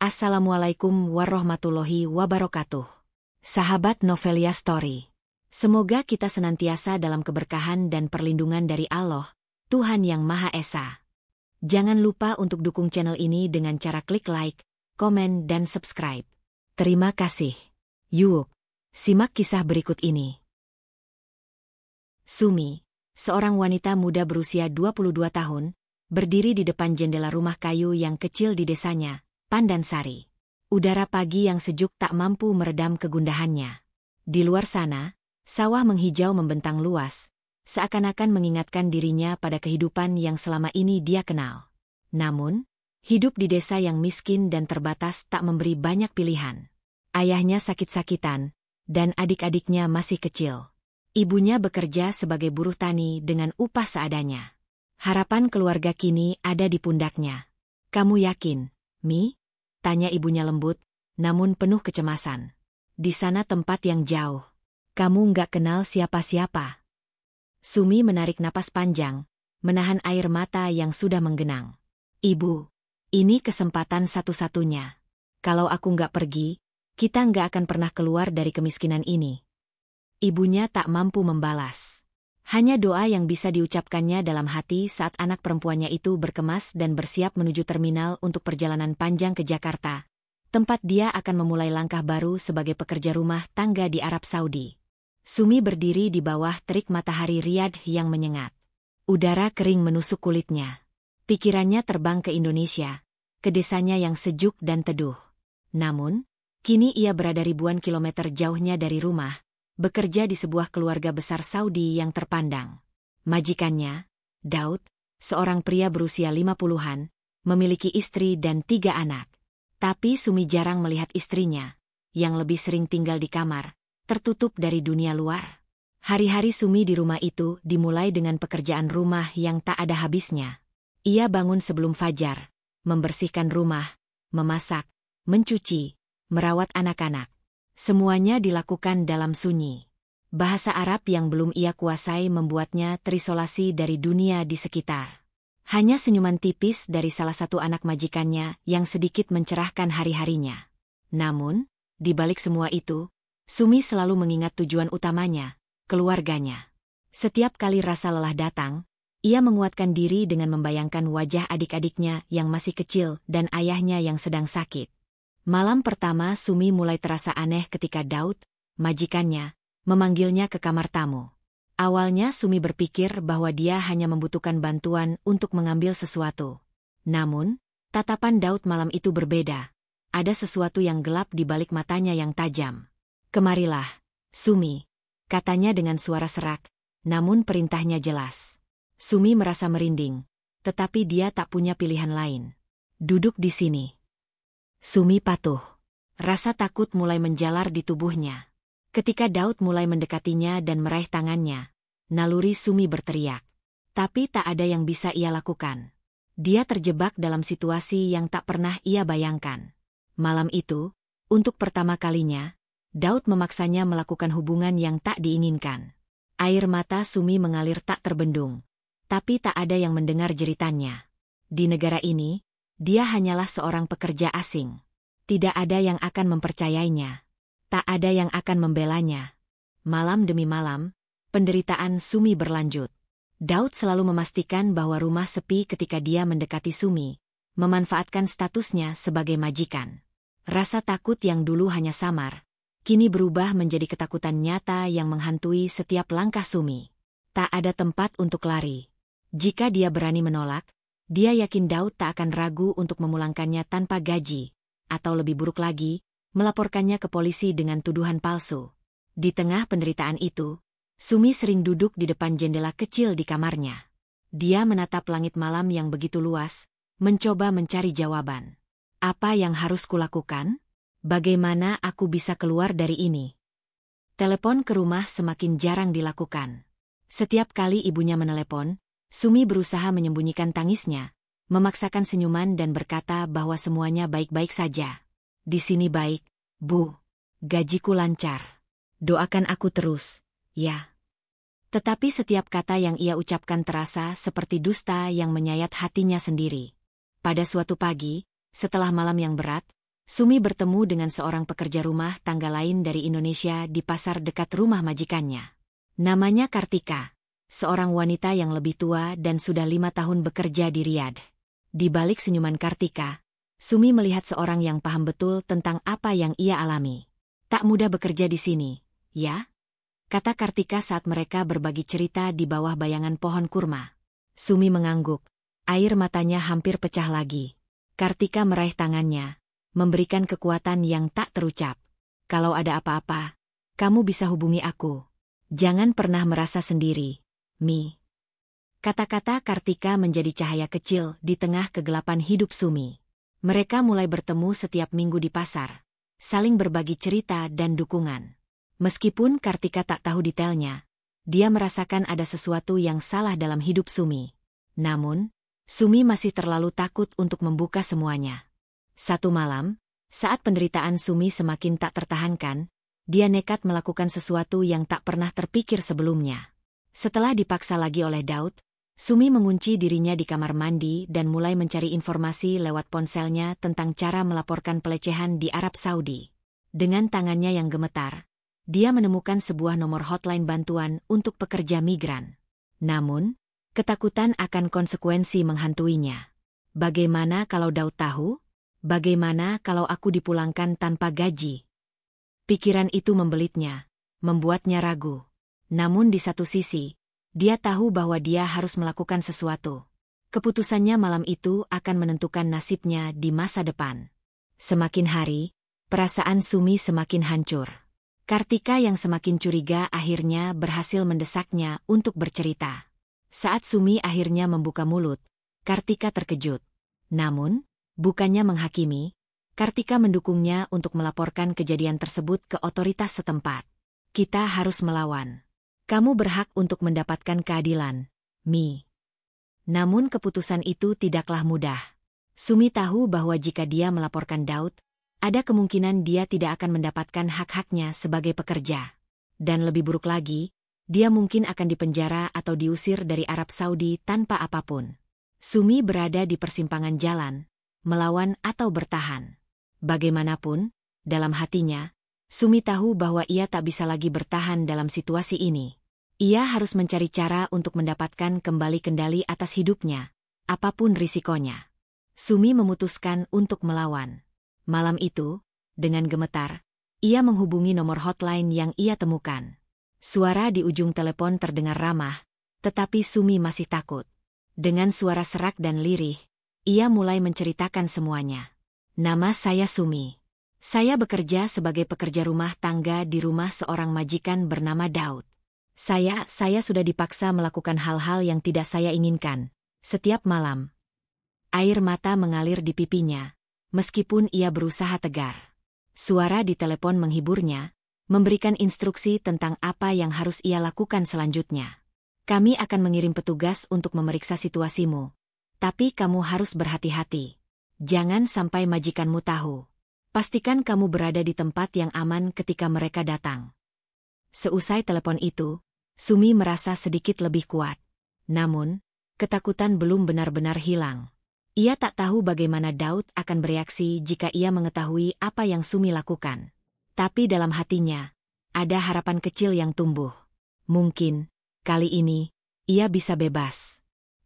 Assalamualaikum warahmatullahi wabarakatuh. Sahabat Novelia Story. Semoga kita senantiasa dalam keberkahan dan perlindungan dari Allah, Tuhan Yang Maha Esa. Jangan lupa untuk dukung channel ini dengan cara klik like, komen, dan subscribe. Terima kasih. Yuk, simak kisah berikut ini. Sumi, seorang wanita muda berusia 22 tahun, berdiri di depan jendela rumah kayu yang kecil di desanya, Pandansari. Udara pagi yang sejuk tak mampu meredam kegundahannya. Di luar sana, sawah menghijau membentang luas, seakan-akan mengingatkan dirinya pada kehidupan yang selama ini dia kenal. Namun, hidup di desa yang miskin dan terbatas tak memberi banyak pilihan. Ayahnya sakit-sakitan, dan adik-adiknya masih kecil. Ibunya bekerja sebagai buruh tani dengan upah seadanya. Harapan keluarga kini ada di pundaknya. "Kamu yakin, Mi?" tanya ibunya lembut, namun penuh kecemasan. "Di sana tempat yang jauh. Kamu nggak kenal siapa-siapa." Sumi menarik napas panjang, menahan air mata yang sudah menggenang. "Ibu, ini kesempatan satu-satunya. Kalau aku nggak pergi, kita nggak akan pernah keluar dari kemiskinan ini." Ibunya tak mampu membalas. Hanya doa yang bisa diucapkannya dalam hati saat anak perempuannya itu berkemas dan bersiap menuju terminal untuk perjalanan panjang ke Jakarta, tempat dia akan memulai langkah baru sebagai pekerja rumah tangga di Arab Saudi. Sumi berdiri di bawah terik matahari Riyadh yang menyengat. Udara kering menusuk kulitnya. Pikirannya terbang ke Indonesia, ke desanya yang sejuk dan teduh. Namun, kini ia berada ribuan kilometer jauhnya dari rumah, bekerja di sebuah keluarga besar Saudi yang terpandang. Majikannya, Daud, seorang pria berusia 50-an, memiliki istri dan 3 anak. Tapi Sumi jarang melihat istrinya, yang lebih sering tinggal di kamar, tertutup dari dunia luar. Hari-hari Sumi di rumah itu dimulai dengan pekerjaan rumah yang tak ada habisnya. Ia bangun sebelum fajar, membersihkan rumah, memasak, mencuci, merawat anak-anak. Semuanya dilakukan dalam sunyi. Bahasa Arab yang belum ia kuasai membuatnya terisolasi dari dunia di sekitar. Hanya senyuman tipis dari salah satu anak majikannya yang sedikit mencerahkan hari-harinya. Namun, di balik semua itu, Sumi selalu mengingat tujuan utamanya, keluarganya. Setiap kali rasa lelah datang, ia menguatkan diri dengan membayangkan wajah adik-adiknya yang masih kecil dan ayahnya yang sedang sakit. Malam pertama Sumi mulai terasa aneh ketika Daud, majikannya, memanggilnya ke kamar tamu. Awalnya Sumi berpikir bahwa dia hanya membutuhkan bantuan untuk mengambil sesuatu. Namun, tatapan Daud malam itu berbeda. Ada sesuatu yang gelap di balik matanya yang tajam. "Kemarilah, Sumi," katanya dengan suara serak, namun perintahnya jelas. Sumi merasa merinding, tetapi dia tak punya pilihan lain. "Duduk di sini." Sumi patuh. Rasa takut mulai menjalar di tubuhnya. Ketika Daud mulai mendekatinya dan meraih tangannya, naluri Sumi berteriak. Tapi tak ada yang bisa ia lakukan. Dia terjebak dalam situasi yang tak pernah ia bayangkan. Malam itu, untuk pertama kalinya, Daud memaksanya melakukan hubungan yang tak diinginkan. Air mata Sumi mengalir tak terbendung. Tapi tak ada yang mendengar jeritannya. Di negara ini, dia hanyalah seorang pekerja asing. Tidak ada yang akan mempercayainya. Tak ada yang akan membelanya. Malam demi malam, penderitaan Sumi berlanjut. Daud selalu memastikan bahwa rumah sepi ketika dia mendekati Sumi, memanfaatkan statusnya sebagai majikan. Rasa takut yang dulu hanya samar, kini berubah menjadi ketakutan nyata yang menghantui setiap langkah Sumi. Tak ada tempat untuk lari. Jika dia berani menolak, dia yakin Daud tak akan ragu untuk memulangkannya tanpa gaji, atau lebih buruk lagi, melaporkannya ke polisi dengan tuduhan palsu. Di tengah penderitaan itu, Sumi sering duduk di depan jendela kecil di kamarnya. Dia menatap langit malam yang begitu luas, mencoba mencari jawaban. Apa yang harus kulakukan? Bagaimana aku bisa keluar dari ini? Telepon ke rumah semakin jarang dilakukan. Setiap kali ibunya menelepon, Sumi berusaha menyembunyikan tangisnya, memaksakan senyuman dan berkata bahwa semuanya baik-baik saja. "Di sini baik, Bu. Gajiku lancar. Doakan aku terus, ya." Tetapi setiap kata yang ia ucapkan terasa seperti dusta yang menyayat hatinya sendiri. Pada suatu pagi, setelah malam yang berat, Sumi bertemu dengan seorang pekerja rumah tangga lain dari Indonesia di pasar dekat rumah majikannya. Namanya Kartika, seorang wanita yang lebih tua dan sudah 5 tahun bekerja di Riyadh. Di balik senyuman Kartika, Sumi melihat seorang yang paham betul tentang apa yang ia alami. Tak mudah bekerja di sini, ya? Kata Kartika saat mereka berbagi cerita di bawah bayangan pohon kurma. Sumi mengangguk, air matanya hampir pecah lagi. Kartika meraih tangannya, memberikan kekuatan yang tak terucap. Kalau ada apa-apa, kamu bisa hubungi aku. Jangan pernah merasa sendiri, Mi. Kata-kata Kartika menjadi cahaya kecil di tengah kegelapan hidup Sumi. Mereka mulai bertemu setiap minggu di pasar, saling berbagi cerita dan dukungan. Meskipun Kartika tak tahu detailnya, dia merasakan ada sesuatu yang salah dalam hidup Sumi. Namun, Sumi masih terlalu takut untuk membuka semuanya. Satu malam, saat penderitaan Sumi semakin tak tertahankan, dia nekat melakukan sesuatu yang tak pernah terpikir sebelumnya. Setelah dipaksa lagi oleh Daud, Sumi mengunci dirinya di kamar mandi dan mulai mencari informasi lewat ponselnya tentang cara melaporkan pelecehan di Arab Saudi. Dengan tangannya yang gemetar, dia menemukan sebuah nomor hotline bantuan untuk pekerja migran. Namun, ketakutan akan konsekuensi menghantuinya. Bagaimana kalau Daud tahu? Bagaimana kalau aku dipulangkan tanpa gaji? Pikiran itu membelitnya, membuatnya ragu. Namun di satu sisi, dia tahu bahwa dia harus melakukan sesuatu. Keputusannya malam itu akan menentukan nasibnya di masa depan. Semakin hari, perasaan Sumi semakin hancur. Kartika yang semakin curiga akhirnya berhasil mendesaknya untuk bercerita. Saat Sumi akhirnya membuka mulut, Kartika terkejut. Namun, bukannya menghakimi, Kartika mendukungnya untuk melaporkan kejadian tersebut ke otoritas setempat. Kita harus melawan. Kamu berhak untuk mendapatkan keadilan, Mi. Namun keputusan itu tidaklah mudah. Sumi tahu bahwa jika dia melaporkan Daud, ada kemungkinan dia tidak akan mendapatkan hak-haknya sebagai pekerja. Dan lebih buruk lagi, dia mungkin akan dipenjara atau diusir dari Arab Saudi tanpa apapun. Sumi berada di persimpangan jalan, melawan atau bertahan. Bagaimanapun, dalam hatinya, Sumi tahu bahwa ia tak bisa lagi bertahan dalam situasi ini. Ia harus mencari cara untuk mendapatkan kembali kendali atas hidupnya, apapun risikonya. Sumi memutuskan untuk melawan. Malam itu, dengan gemetar, ia menghubungi nomor hotline yang ia temukan. Suara di ujung telepon terdengar ramah, tetapi Sumi masih takut. Dengan suara serak dan lirih, ia mulai menceritakan semuanya. Nama saya Sumi. Saya bekerja sebagai pekerja rumah tangga di rumah seorang majikan bernama Daud. Saya sudah dipaksa melakukan hal-hal yang tidak saya inginkan. Setiap malam, air mata mengalir di pipinya, meskipun ia berusaha tegar. Suara di telepon menghiburnya, memberikan instruksi tentang apa yang harus ia lakukan selanjutnya. Kami akan mengirim petugas untuk memeriksa situasimu. Tapi kamu harus berhati-hati. Jangan sampai majikanmu tahu. Pastikan kamu berada di tempat yang aman ketika mereka datang. Seusai telepon itu, Sumi merasa sedikit lebih kuat. Namun, ketakutan belum benar-benar hilang. Ia tak tahu bagaimana Daud akan bereaksi jika ia mengetahui apa yang Sumi lakukan. Tapi dalam hatinya, ada harapan kecil yang tumbuh. Mungkin, kali ini, ia bisa bebas.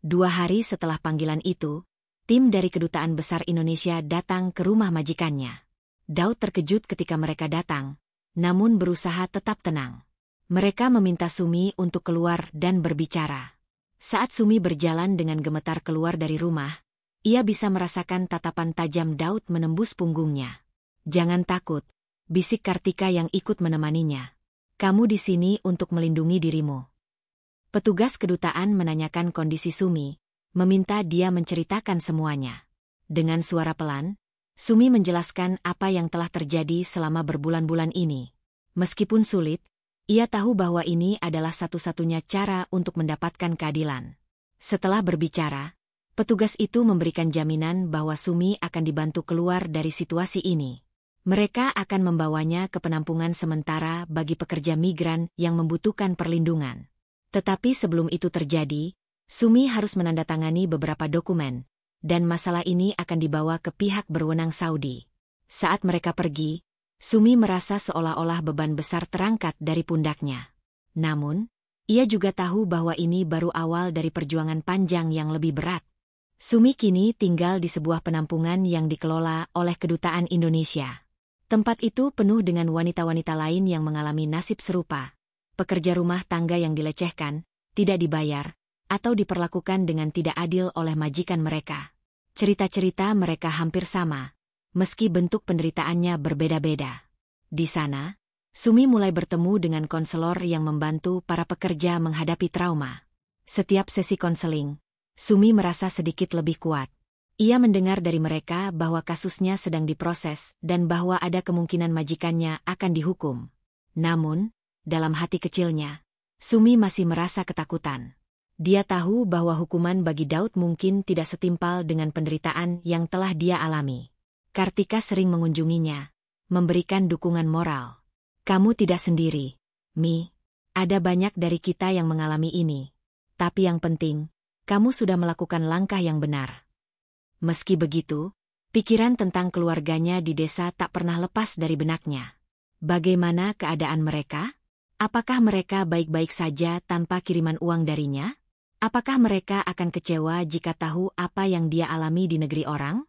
2 hari setelah panggilan itu, tim dari Kedutaan Besar Indonesia datang ke rumah majikannya. Daud terkejut ketika mereka datang, namun berusaha tetap tenang. Mereka meminta Sumi untuk keluar dan berbicara. Saat Sumi berjalan dengan gemetar keluar dari rumah, ia bisa merasakan tatapan tajam Daud menembus punggungnya. Jangan takut, bisik Kartika yang ikut menemaninya. Kamu di sini untuk melindungi dirimu. Petugas kedutaan menanyakan kondisi Sumi, meminta dia menceritakan semuanya. Dengan suara pelan, Sumi menjelaskan apa yang telah terjadi selama berbulan-bulan ini. Meskipun sulit, ia tahu bahwa ini adalah satu-satunya cara untuk mendapatkan keadilan. Setelah berbicara, petugas itu memberikan jaminan bahwa Sumi akan dibantu keluar dari situasi ini. Mereka akan membawanya ke penampungan sementara bagi pekerja migran yang membutuhkan perlindungan. Tetapi sebelum itu terjadi, Sumi harus menandatangani beberapa dokumen, dan masalah ini akan dibawa ke pihak berwenang Saudi. Saat mereka pergi, Sumi merasa seolah-olah beban besar terangkat dari pundaknya. Namun, ia juga tahu bahwa ini baru awal dari perjuangan panjang yang lebih berat. Sumi kini tinggal di sebuah penampungan yang dikelola oleh Kedutaan Indonesia. Tempat itu penuh dengan wanita-wanita lain yang mengalami nasib serupa. Pekerja rumah tangga yang dilecehkan, tidak dibayar, atau diperlakukan dengan tidak adil oleh majikan mereka. Cerita-cerita mereka hampir sama, meski bentuk penderitaannya berbeda-beda. Di sana, Sumi mulai bertemu dengan konselor yang membantu para pekerja menghadapi trauma. Setiap sesi konseling, Sumi merasa sedikit lebih kuat. Ia mendengar dari mereka bahwa kasusnya sedang diproses dan bahwa ada kemungkinan majikannya akan dihukum. Namun, dalam hati kecilnya, Sumi masih merasa ketakutan. Dia tahu bahwa hukuman bagi Daud mungkin tidak setimpal dengan penderitaan yang telah dia alami. Kartika sering mengunjunginya, memberikan dukungan moral. "Kamu tidak sendiri, Mi. Ada banyak dari kita yang mengalami ini. Tapi yang penting, kamu sudah melakukan langkah yang benar." Meski begitu, pikiran tentang keluarganya di desa tak pernah lepas dari benaknya. Bagaimana keadaan mereka? Apakah mereka baik-baik saja tanpa kiriman uang darinya? Apakah mereka akan kecewa jika tahu apa yang dia alami di negeri orang?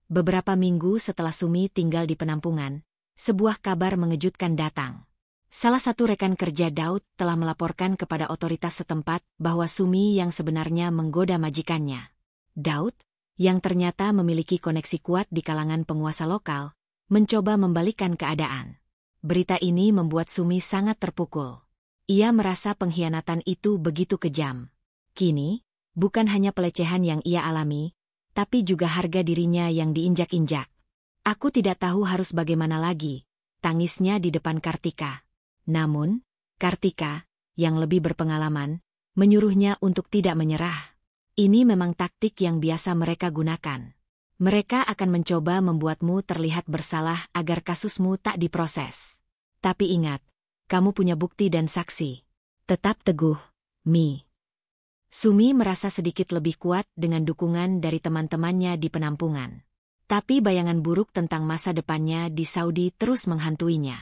Beberapa minggu setelah Sumi tinggal di penampungan, sebuah kabar mengejutkan datang. Salah satu rekan kerja Daud telah melaporkan kepada otoritas setempat bahwa Sumi yang sebenarnya menggoda majikannya. Daud, yang ternyata memiliki koneksi kuat di kalangan penguasa lokal, mencoba membalikkan keadaan. Berita ini membuat Sumi sangat terpukul. Ia merasa pengkhianatan itu begitu kejam. Kini, bukan hanya pelecehan yang ia alami, tapi juga harga dirinya yang diinjak-injak. "Aku tidak tahu harus bagaimana lagi," tangisnya di depan Kartika. Namun, Kartika, yang lebih berpengalaman, menyuruhnya untuk tidak menyerah. Ini memang taktik yang biasa mereka gunakan. Mereka akan mencoba membuatmu terlihat bersalah agar kasusmu tak diproses. Tapi ingat, kamu punya bukti dan saksi. Tetap teguh, Mi. Sumi merasa sedikit lebih kuat dengan dukungan dari teman-temannya di penampungan. Tapi bayangan buruk tentang masa depannya di Saudi terus menghantuinya.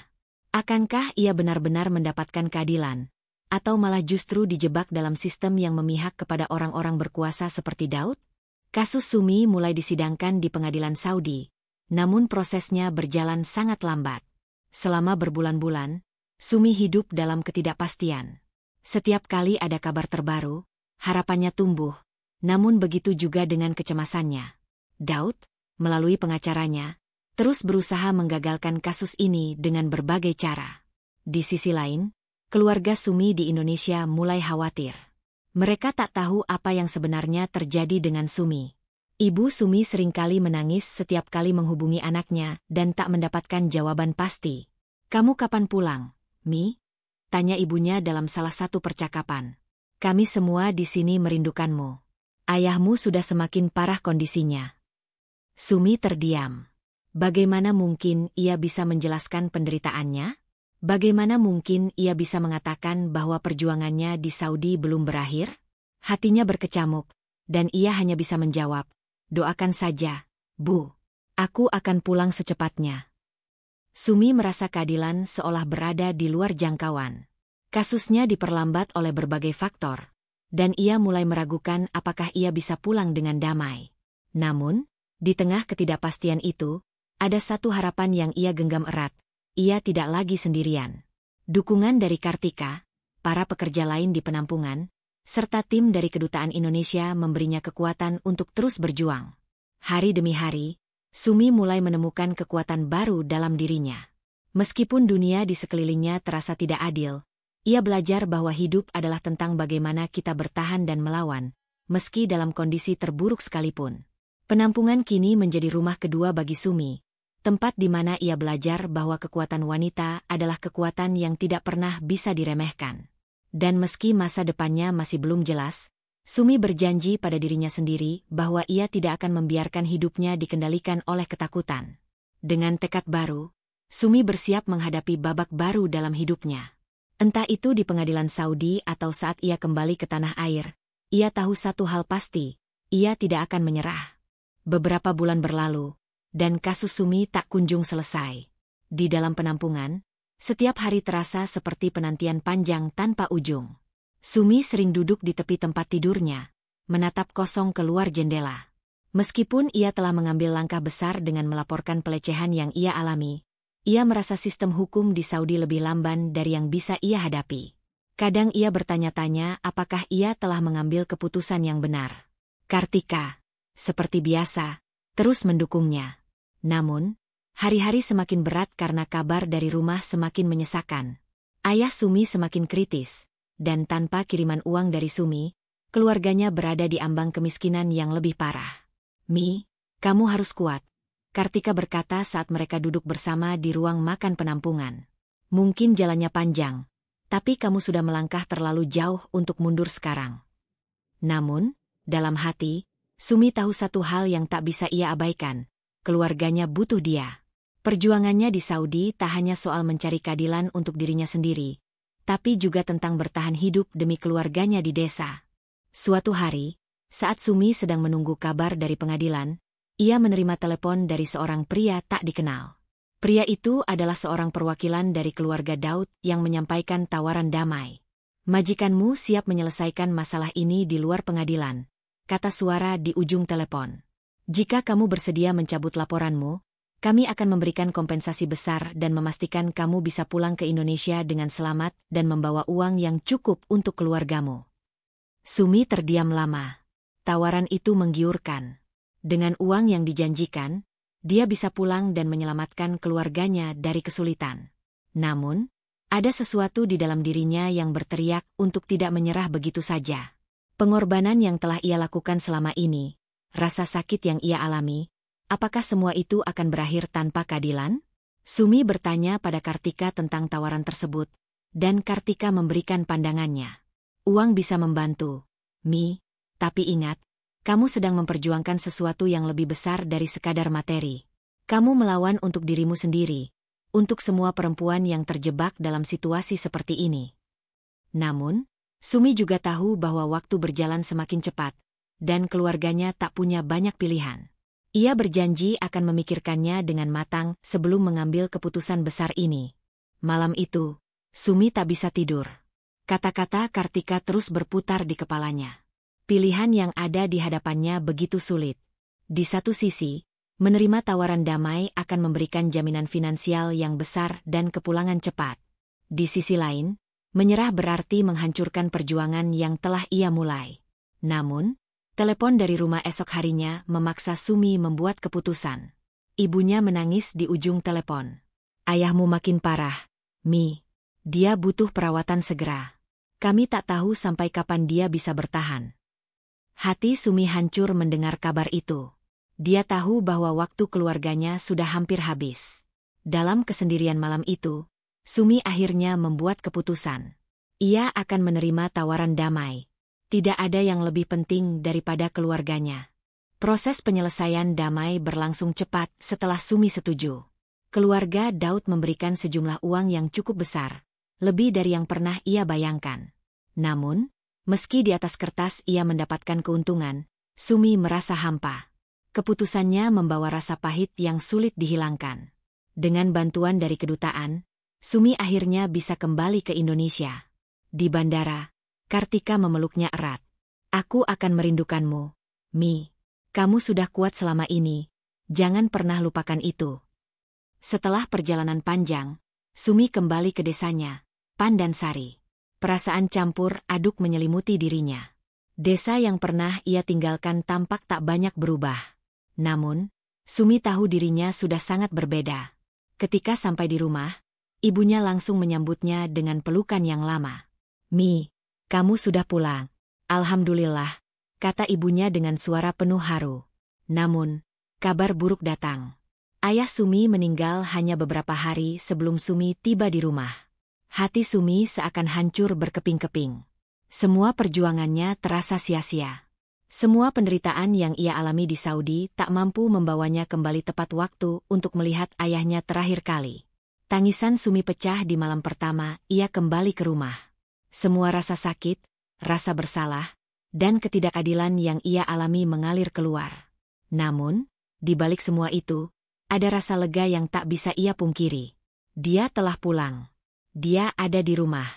Akankah ia benar-benar mendapatkan keadilan? Atau malah justru dijebak dalam sistem yang memihak kepada orang-orang berkuasa seperti Daud? Kasus Sumi mulai disidangkan di pengadilan Saudi, namun prosesnya berjalan sangat lambat. Selama berbulan-bulan, Sumi hidup dalam ketidakpastian. Setiap kali ada kabar terbaru, harapannya tumbuh, namun begitu juga dengan kecemasannya. Daud, melalui pengacaranya, terus berusaha menggagalkan kasus ini dengan berbagai cara. Di sisi lain, keluarga Sumi di Indonesia mulai khawatir. Mereka tak tahu apa yang sebenarnya terjadi dengan Sumi. Ibu Sumi seringkali menangis setiap kali menghubungi anaknya dan tak mendapatkan jawaban pasti. "Kamu kapan pulang, Mi?" tanya ibunya dalam salah satu percakapan. "Kami semua di sini merindukanmu. Ayahmu sudah semakin parah kondisinya." Sumi terdiam. Bagaimana mungkin ia bisa menjelaskan penderitaannya? Bagaimana mungkin ia bisa mengatakan bahwa perjuangannya di Saudi belum berakhir? Hatinya berkecamuk, dan ia hanya bisa menjawab, "Doakan saja, Bu. Aku akan pulang secepatnya." Sumi merasa keadilan seolah berada di luar jangkauan. Kasusnya diperlambat oleh berbagai faktor, dan ia mulai meragukan apakah ia bisa pulang dengan damai. Namun, di tengah ketidakpastian itu, ada satu harapan yang ia genggam erat. Ia tidak lagi sendirian. Dukungan dari Kartika, para pekerja lain di penampungan, serta tim dari Kedutaan Indonesia memberinya kekuatan untuk terus berjuang. Hari demi hari, Sumi mulai menemukan kekuatan baru dalam dirinya. Meskipun dunia di sekelilingnya terasa tidak adil, ia belajar bahwa hidup adalah tentang bagaimana kita bertahan dan melawan, meski dalam kondisi terburuk sekalipun. Penampungan kini menjadi rumah kedua bagi Sumi, tempat di mana ia belajar bahwa kekuatan wanita adalah kekuatan yang tidak pernah bisa diremehkan. Dan meski masa depannya masih belum jelas, Sumi berjanji pada dirinya sendiri bahwa ia tidak akan membiarkan hidupnya dikendalikan oleh ketakutan. Dengan tekad baru, Sumi bersiap menghadapi babak baru dalam hidupnya. Entah itu di pengadilan Saudi atau saat ia kembali ke tanah air, ia tahu satu hal pasti, ia tidak akan menyerah. Beberapa bulan berlalu, Dan kasus Sumi tak kunjung selesai. Di dalam penampungan, setiap hari terasa seperti penantian panjang tanpa ujung. Sumi sering duduk di tepi tempat tidurnya, menatap kosong keluar jendela. Meskipun ia telah mengambil langkah besar dengan melaporkan pelecehan yang ia alami, ia merasa sistem hukum di Saudi lebih lamban dari yang bisa ia hadapi. Kadang ia bertanya-tanya apakah ia telah mengambil keputusan yang benar. Kartika, seperti biasa, terus mendukungnya. Namun, hari-hari semakin berat karena kabar dari rumah semakin menyesakan. Ayah Sumi semakin kritis, dan tanpa kiriman uang dari Sumi, keluarganya berada di ambang kemiskinan yang lebih parah. Mi, kamu harus kuat, Kartika berkata saat mereka duduk bersama di ruang makan penampungan. Mungkin jalannya panjang, tapi kamu sudah melangkah terlalu jauh untuk mundur sekarang. Namun, dalam hati, Sumi tahu satu hal yang tak bisa ia abaikan, keluarganya butuh dia. Perjuangannya di Saudi tak hanya soal mencari keadilan untuk dirinya sendiri, tapi juga tentang bertahan hidup demi keluarganya di desa. Suatu hari, saat Sumi sedang menunggu kabar dari pengadilan, ia menerima telepon dari seorang pria tak dikenal. Pria itu adalah seorang perwakilan dari keluarga Daud yang menyampaikan tawaran damai. Majikanmu siap menyelesaikan masalah ini di luar pengadilan, kata suara di ujung telepon. Jika kamu bersedia mencabut laporanmu, kami akan memberikan kompensasi besar dan memastikan kamu bisa pulang ke Indonesia dengan selamat dan membawa uang yang cukup untuk keluargamu. Sumi terdiam lama. Tawaran itu menggiurkan. Dengan uang yang dijanjikan, dia bisa pulang dan menyelamatkan keluarganya dari kesulitan. Namun, ada sesuatu di dalam dirinya yang berteriak untuk tidak menyerah begitu saja. Pengorbanan yang telah ia lakukan selama ini, rasa sakit yang ia alami, apakah semua itu akan berakhir tanpa keadilan? Sumi bertanya pada Kartika tentang tawaran tersebut, dan Kartika memberikan pandangannya. Uang bisa membantu, Mi, tapi ingat, kamu sedang memperjuangkan sesuatu yang lebih besar dari sekadar materi. Kamu melawan untuk dirimu sendiri, untuk semua perempuan yang terjebak dalam situasi seperti ini. Namun, Sumi juga tahu bahwa waktu berjalan semakin cepat, dan keluarganya tak punya banyak pilihan. Ia berjanji akan memikirkannya dengan matang sebelum mengambil keputusan besar ini. Malam itu, Sumi tak bisa tidur. Kata-kata Kartika terus berputar di kepalanya. Pilihan yang ada di hadapannya begitu sulit. Di satu sisi, menerima tawaran damai akan memberikan jaminan finansial yang besar dan kepulangan cepat. Di sisi lain, menyerah berarti menghancurkan perjuangan yang telah ia mulai. Namun, telepon dari rumah esok harinya memaksa Sumi membuat keputusan. Ibunya menangis di ujung telepon. Ayahmu makin parah, Mi. Dia butuh perawatan segera. Kami tak tahu sampai kapan dia bisa bertahan. Hati Sumi hancur mendengar kabar itu. Dia tahu bahwa waktu keluarganya sudah hampir habis. Dalam kesendirian malam itu, Sumi akhirnya membuat keputusan. Ia akan menerima tawaran damai. Tidak ada yang lebih penting daripada keluarganya. Proses penyelesaian damai berlangsung cepat setelah Sumi setuju. Keluarga Daud memberikan sejumlah uang yang cukup besar, lebih dari yang pernah ia bayangkan. Namun, meski di atas kertas ia mendapatkan keuntungan, Sumi merasa hampa. Keputusannya membawa rasa pahit yang sulit dihilangkan. Dengan bantuan dari kedutaan, Sumi akhirnya bisa kembali ke Indonesia. Di bandara, Kartika memeluknya erat. Aku akan merindukanmu, Mi. Kamu sudah kuat selama ini, jangan pernah lupakan itu. Setelah perjalanan panjang, Sumi kembali ke desanya, Pandansari. Perasaan campur aduk menyelimuti dirinya. Desa yang pernah ia tinggalkan tampak tak banyak berubah. Namun, Sumi tahu dirinya sudah sangat berbeda. Ketika sampai di rumah, ibunya langsung menyambutnya dengan pelukan yang lama. Mi, kamu sudah pulang. Alhamdulillah, kata ibunya dengan suara penuh haru. Namun, kabar buruk datang. Ayah Sumi meninggal hanya beberapa hari sebelum Sumi tiba di rumah. Hati Sumi seakan hancur berkeping-keping. Semua perjuangannya terasa sia-sia. Semua penderitaan yang ia alami di Saudi tak mampu membawanya kembali tepat waktu untuk melihat ayahnya terakhir kali. Tangisan Sumi pecah di malam pertama ia kembali ke rumah. Semua rasa sakit, rasa bersalah, dan ketidakadilan yang ia alami mengalir keluar. Namun, di balik semua itu, Ada rasa lega yang tak bisa ia pungkiri. Dia telah pulang. Dia ada di rumah.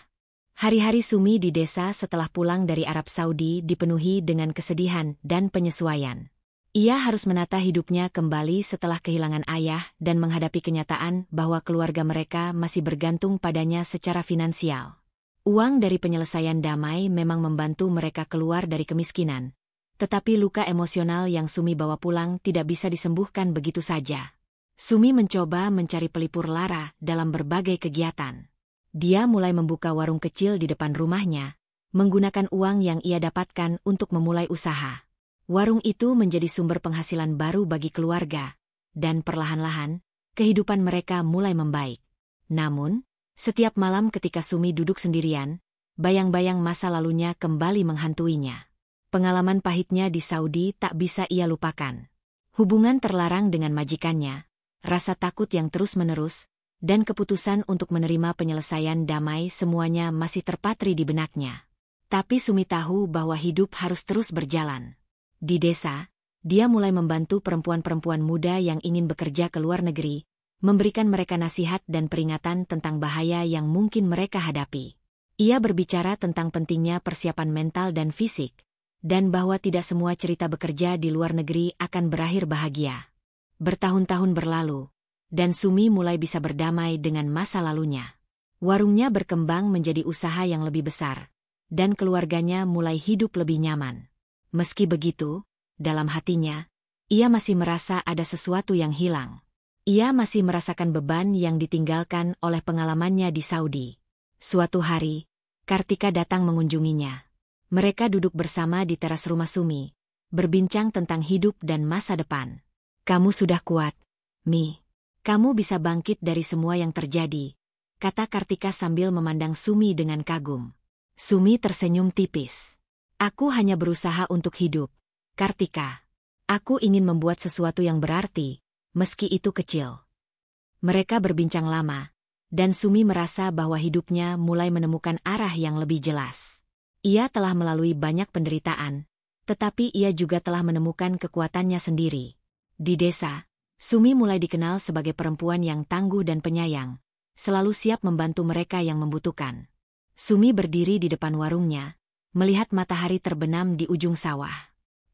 Hari-hari Sumi di desa setelah pulang dari Arab Saudi dipenuhi dengan kesedihan dan penyesuaian. Ia harus menata hidupnya kembali setelah kehilangan ayah dan menghadapi kenyataan bahwa keluarga mereka masih bergantung padanya secara finansial. Uang dari penyelesaian damai memang membantu mereka keluar dari kemiskinan. Tetapi luka emosional yang Sumi bawa pulang tidak bisa disembuhkan begitu saja. Sumi mencoba mencari pelipur lara dalam berbagai kegiatan. Dia mulai membuka warung kecil di depan rumahnya, menggunakan uang yang ia dapatkan untuk memulai usaha. Warung itu menjadi sumber penghasilan baru bagi keluarga, dan perlahan-lahan, kehidupan mereka mulai membaik. Namun, setiap malam ketika Sumi duduk sendirian, bayang-bayang masa lalunya kembali menghantuinya. Pengalaman pahitnya di Saudi tak bisa ia lupakan. Hubungan terlarang dengan majikannya, rasa takut yang terus-menerus, dan keputusan untuk menerima penyelesaian damai semuanya masih terpatri di benaknya. Tapi Sumi tahu bahwa hidup harus terus berjalan. Di desa, dia mulai membantu perempuan-perempuan muda yang ingin bekerja ke luar negeri, memberikan mereka nasihat dan peringatan tentang bahaya yang mungkin mereka hadapi. Ia berbicara tentang pentingnya persiapan mental dan fisik, dan bahwa tidak semua cerita bekerja di luar negeri akan berakhir bahagia. Bertahun-tahun berlalu, dan Sumi mulai bisa berdamai dengan masa lalunya. Warungnya berkembang menjadi usaha yang lebih besar, dan keluarganya mulai hidup lebih nyaman. Meski begitu, dalam hatinya, ia masih merasa ada sesuatu yang hilang. Ia masih merasakan beban yang ditinggalkan oleh pengalamannya di Saudi. Suatu hari, Kartika datang mengunjunginya. Mereka duduk bersama di teras rumah Sumi, berbincang tentang hidup dan masa depan. "Kamu sudah kuat, Mi. Kamu bisa bangkit dari semua yang terjadi," kata Kartika sambil memandang Sumi dengan kagum. Sumi tersenyum tipis. "Aku hanya berusaha untuk hidup, Kartika. Aku ingin membuat sesuatu yang berarti, meski itu kecil." Mereka berbincang lama, dan Sumi merasa bahwa hidupnya mulai menemukan arah yang lebih jelas. Ia telah melalui banyak penderitaan, tetapi ia juga telah menemukan kekuatannya sendiri. Di desa, Sumi mulai dikenal sebagai perempuan yang tangguh dan penyayang, selalu siap membantu mereka yang membutuhkan. Sumi berdiri di depan warungnya, melihat matahari terbenam di ujung sawah.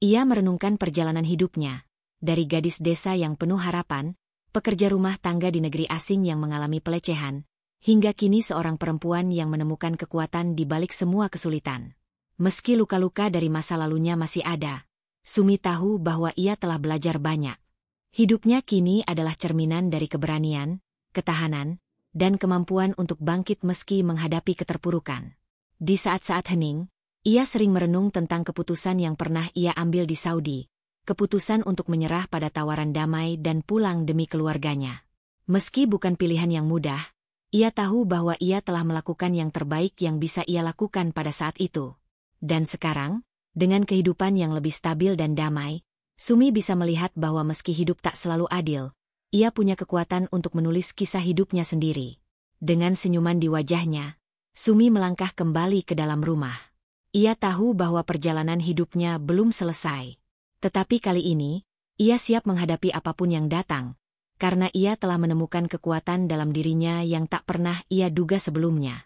Ia merenungkan perjalanan hidupnya, dari gadis desa yang penuh harapan, pekerja rumah tangga di negeri asing yang mengalami pelecehan, hingga kini seorang perempuan yang menemukan kekuatan di balik semua kesulitan. Meski luka-luka dari masa lalunya masih ada, Sumi tahu bahwa ia telah belajar banyak. Hidupnya kini adalah cerminan dari keberanian, ketahanan, dan kemampuan untuk bangkit meski menghadapi keterpurukan. Di saat-saat hening, ia sering merenung tentang keputusan yang pernah ia ambil di Saudi, keputusan untuk menyerah pada tawaran damai dan pulang demi keluarganya. Meski bukan pilihan yang mudah, ia tahu bahwa ia telah melakukan yang terbaik yang bisa ia lakukan pada saat itu. Dan sekarang, dengan kehidupan yang lebih stabil dan damai, Sumi bisa melihat bahwa meski hidup tak selalu adil, ia punya kekuatan untuk menulis kisah hidupnya sendiri. Dengan senyuman di wajahnya, Sumi melangkah kembali ke dalam rumah. Ia tahu bahwa perjalanan hidupnya belum selesai. Tetapi kali ini, ia siap menghadapi apapun yang datang, karena ia telah menemukan kekuatan dalam dirinya yang tak pernah ia duga sebelumnya.